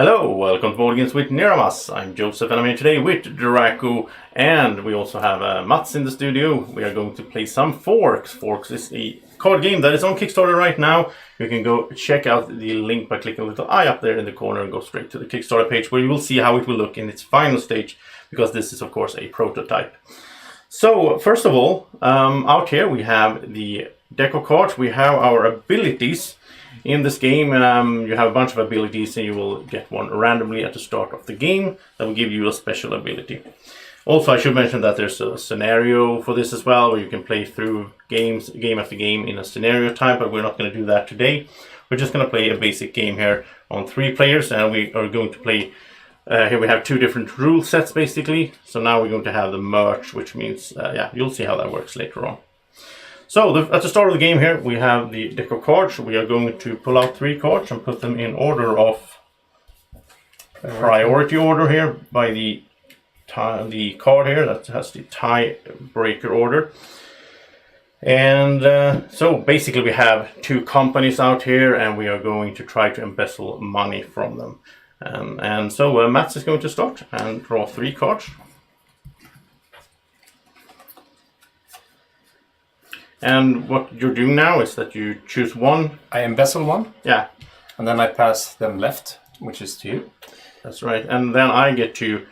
Hello, welcome to Board Games with Niramas. I'm Joseph and I'm here today with Drako, and we also have Mats in the studio. We are going to play some Forks. Forks is a card game that is on Kickstarter right now. You can go check out the link by clicking the little eye up there in the corner and go straight to the Kickstarter page where you will see how it will look in its final stage, because this is of course a prototype. So first of all, out here we have the Drako cards. We have our abilities. In this game, you have a bunch of abilities and you will get one randomly at the start of the game that will give you a special ability. Also, I should mention that there's a scenario for this as well, where you can play through game after game in a scenario type, but we're not going to do that today. We're just going to play a basic game here on 3 players, and we are going to play, here we have 2 different rule sets basically. So now we're going to have the merge, which means, yeah, you'll see how that works later on. So at the start of the game here, we have the Drako cards. We are going to pull out 3 cards and put them in order of priority order here by the card here that has the tiebreaker order. And so basically we have 2 companies out here and we are going to try to embezzle money from them. And so Mats is going to start and draw 3 cards. And what you're doing now is that you choose one. I embezzle one. Yeah. And then I pass them left, which is to you. That's right. And then I get to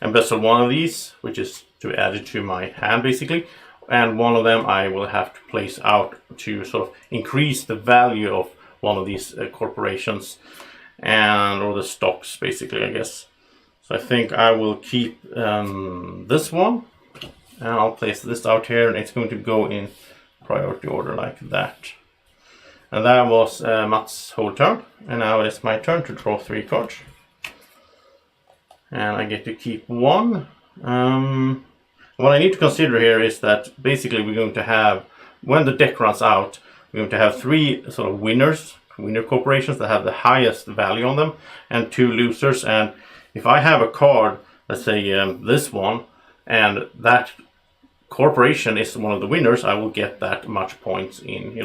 embezzle one of these, which is to add it to my hand basically. And one of them I will have to place out to sort of increase the value of one of these corporations or the stocks basically, I guess. So I think I will keep this one. And I'll place this out here and it's going to go in priority order like that. And that was Mats' whole turn. And now it's my turn to draw 3 cards. And I get to keep 1. What I need to consider here is that basically we're going to have, when the deck runs out, we're going to have 3 sort of winner corporations that have the highest value on them, and 2 losers. And if I have a card, let's say this one, and that corporation is one of the winners, I will get that much points in,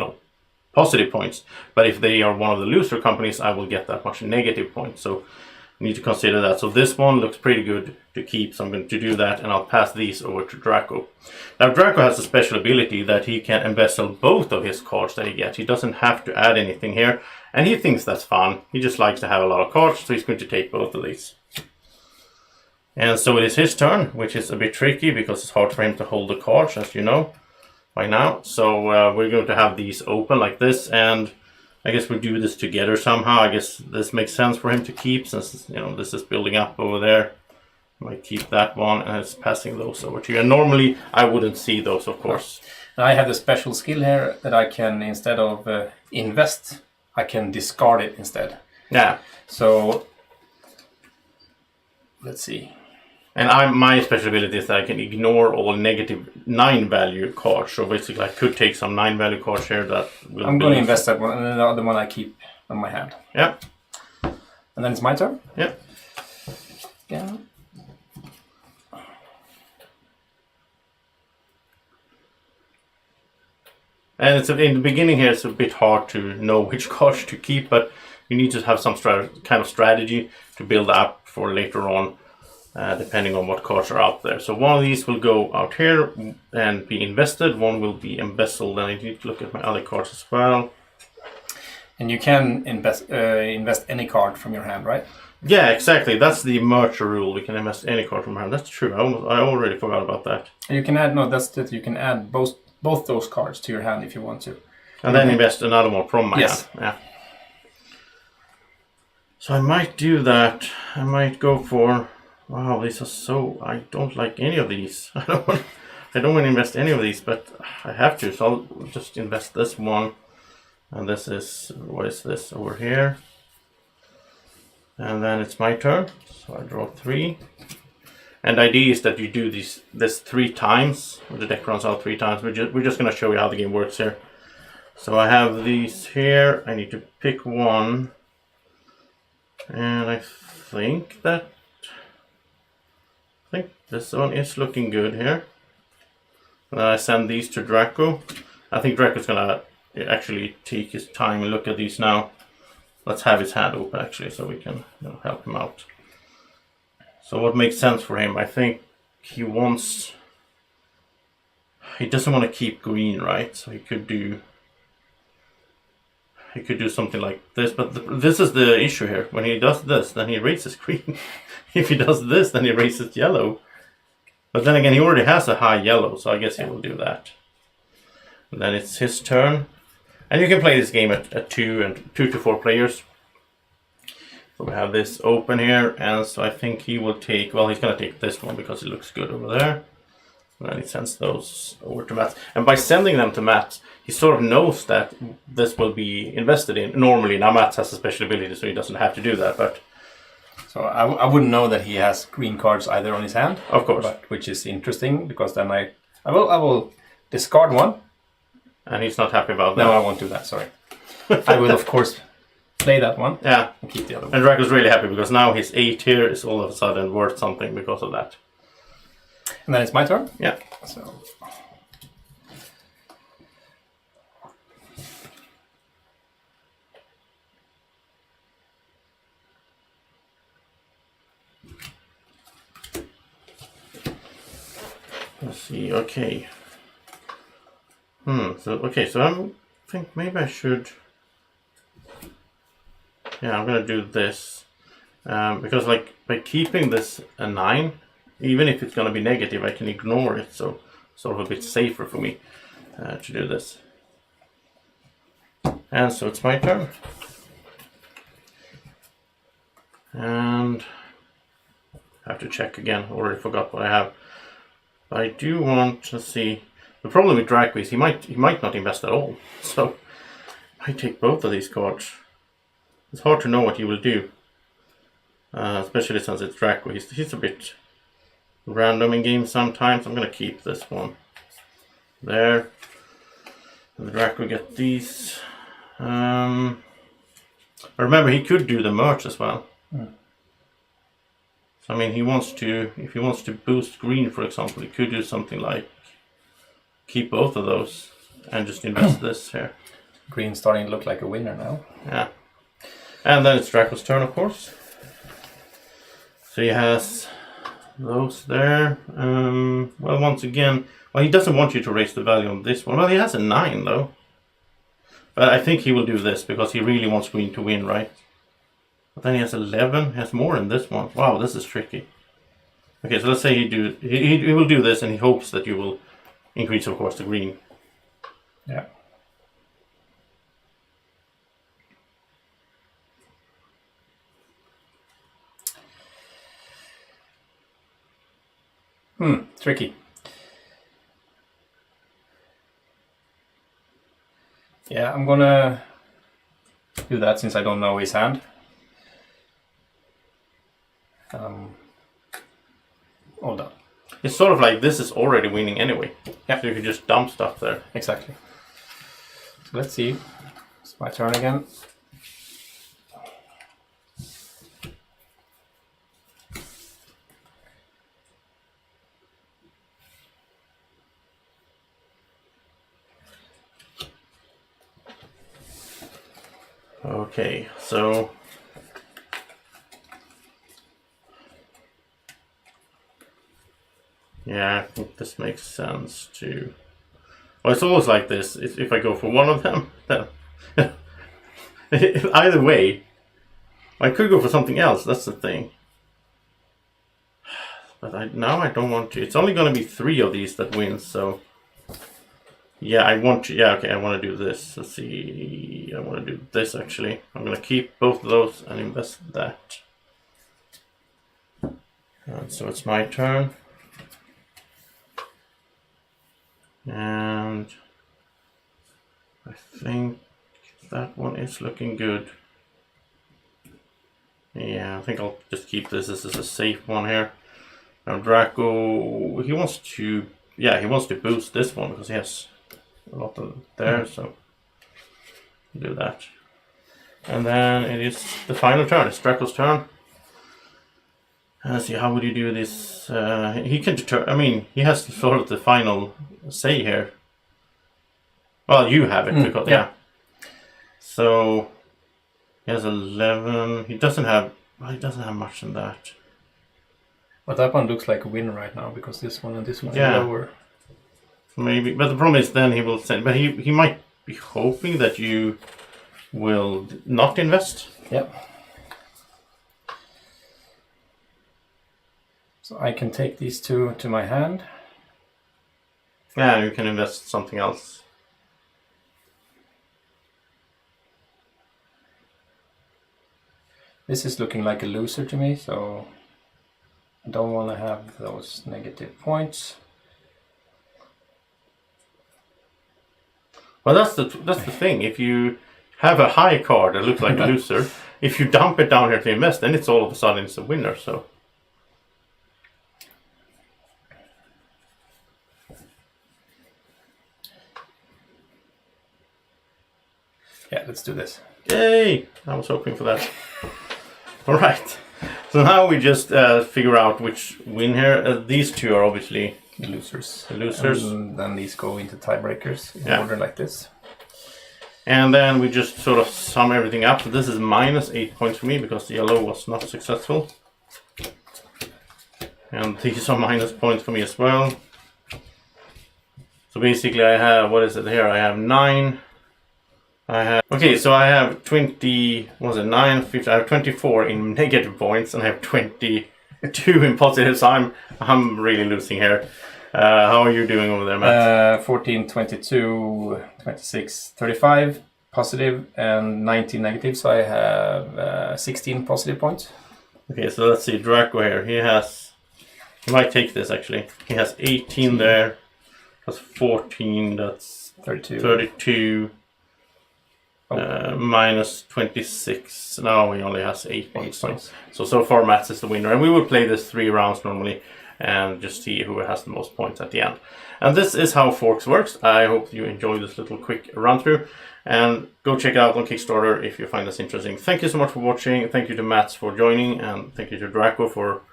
positive points. But if they are one of the loser companies, I will get that much negative points. So you need to consider that. So this one looks pretty good to keep, so I'm going to do that, and I'll pass these over to Drako. Now Drako has a special ability that he can embezzle both of his cards that he gets. He doesn't have to add anything here, and he thinks that's fun. He just likes to have a lot of cards, so he's going to take both of these. And so it is his turn, which is a bit tricky because it's hard for him to hold the cards, as you know by now. So we're going to have these open like this, and I guess we do this together somehow. I guess this makes sense for him to keep, since this is building up over there. I might keep that one, and it's passing those over to you. And normally I wouldn't see those, of course. And I have the special skill here that I can, instead of invest, I can discard it instead. Yeah. So let's see. And my special ability is that I can ignore all negative 9 value cards. So basically I could take some 9 value cards here that will I'm going to invest that one, and then the other one I keep on my hand. Yeah. And then it's my turn? Yeah. Yeah. And it's in the beginning here, it's a bit hard to know which cards to keep, but you need to have some kind of strategy to build up for later on. Depending on what cards are out there. So one of these will go out here and be invested, one will be embezzled, and I need to look at my other cards as well. And you can invest any card from your hand, right? Yeah, exactly. That's the merger rule. We can invest any card from our hand. That's true. I already forgot about that. And you can add, you can add both those cards to your hand if you want to. And then invest another one from my hand. Yeah. So I might do that. I might go for... Wow, these are so... I don't like any of these. I don't want to invest any of these, but I have to. So I'll just invest this one. And this is... What is this over here? And then it's my turn. So I draw 3. And the idea is that you do this 3 times. The deck runs out 3 times. We're just going to show you how the game works here. So I have these here. I need to pick one. And I think that... this one is looking good here. And then I send these to Drako. I think Drako's gonna actually take his time and look at these now. let's have his hand open actually, so we can help him out. So what makes sense for him? I think he doesn't want to keep green, right? So he could do something like this, but this is the issue here. When he does this, then he raises green. If he does this, then he raises yellow. But then again, he already has a high yellow, so I guess he will do that. And then it's his turn. And you can play this game at 2 to 4 players. So we have this open here, and so I think he will take, well, he's going to take this one because it looks good over there. And then he sends those over to Matt. And by sending them to Matt, he sort of knows that this will be invested in. Normally, now Matt has a special ability, so he doesn't have to do that, but... So I wouldn't know that he has green cards either on his hand. Of course. Which is interesting, because then I will discard one. And he's not happy about that. No, I won't do that, sorry. I will, of course, play that one. Yeah. And keep the other one. And Drako's really happy, because now his 8 here is all of a sudden worth something because of that. And then it's my turn? Yeah. So... Let's see, okay. So I think maybe I should... Yeah, I'm gonna do this. Because like, by keeping this a 9, even if it's gonna be negative, I can ignore it, so sort of a bit safer for me to do this. And so it's my turn. And I have to check again, already forgot what I have. I do want to see. The problem with Drako is he might not invest at all. So I take both of these cards. It's hard to know what he will do, especially since it's Drako. He's a bit random in games sometimes. I'm gonna keep this one there. And the Drako get these. Remember, he could do the merch as well. So, I mean, if he wants to boost green, for example, he could do something like keep both of those and just invest this here. Green starting to look like a winner now. Yeah. And then it's Drako's turn, of course. So he has those there. Well, once again, well, he doesn't want you to raise the value on this one. Well, he has a 9, though. But I think he will do this because he really wants green to win, right? But then he has 11. He has more in this one. Wow, this is tricky. Okay, so let's say he will do this, and he hopes that you will increase, of course, the green. Yeah. Tricky. Yeah, I'm gonna do that since I don't know his hand. All done. It's sort of like this is already winning anyway. Yeah. So you can just dump stuff there. Exactly. So let's see. It's my turn again. Okay, so yeah, I think this makes sense too. Well, it's always like this. If I go for one of them, then either way, I could go for something else. That's the thing. But now I don't want to. It's only going to be 3 of these that win. So yeah, I want to. Yeah, okay, I want to do this. Let's see. I want to do this actually. I'm going to keep both of those and invest that. And so it's my turn. And I think that one is looking good. Yeah, I think I'll just keep this. This is a safe one here. Now Drako, he wants to boost this one because he has a lot of there, so do that. And then it is the final turn. It's Drako's turn. Let's see, how would you do this? He can he has sort of the final say here. Well, you have it because yeah. So He has 11. He doesn't have. Well, he doesn't have much in that. But that one looks like a win right now because this one and this one Yeah. are lower. Maybe, but the problem is then he will send. But he might be hoping that you will not invest. Yep. So I can take these two to my hand. Yeah, you can invest something else. This is looking like a loser to me, so I don't want to have those negative points. Well, that's the thing. If you have a high card that looks like a loser, if you dump it down here to invest, then it's all of a sudden it's a winner. So. Yeah, let's do this. Yay! I was hoping for that. All right. So now we just figure out which win here. These two are obviously The losers. the losers. And then these go into tiebreakers in Yeah. order like this. And then we just sort of sum everything up. So this is minus 8 points for me because the yellow was not successful. And these are minus points for me as well. So basically I have, what is it here? I have 9. Okay, so I have 20, was it 9, 50, I have 24 in negative points and I have 22 in positive, so I'm really losing here. How are you doing over there, Matt? 14, 22, 26, 35 positive and 19 negative, so I have 16 positive points. Okay, so let's see, Drako here, he might take this actually. He has 18 there, plus 14, that's 32. Minus 26. Now he only has 8 points. So far Mats is the winner. And we will play this 3 rounds normally and just see who has the most points at the end. And this is how Forks works. I hope you enjoyed this little quick run through. And go check it out on Kickstarter if you find this interesting. Thank you so much for watching. Thank you to Mats for joining. And thank you to Drako for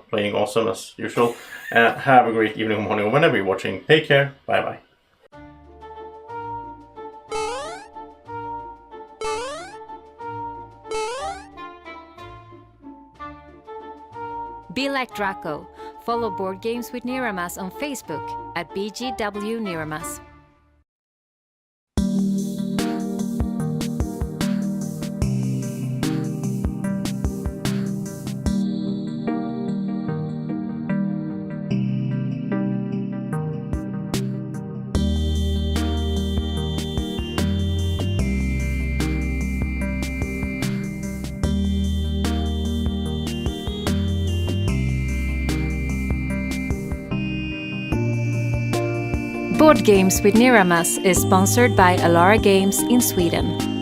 playing awesome as usual. Have a great evening or morning or whenever you're watching. Take care. Bye bye. Be like Drako. Follow Board Games with Niramas on Facebook at BGW Niramas. Board Games with Niramas is sponsored by Alara Games in Sweden.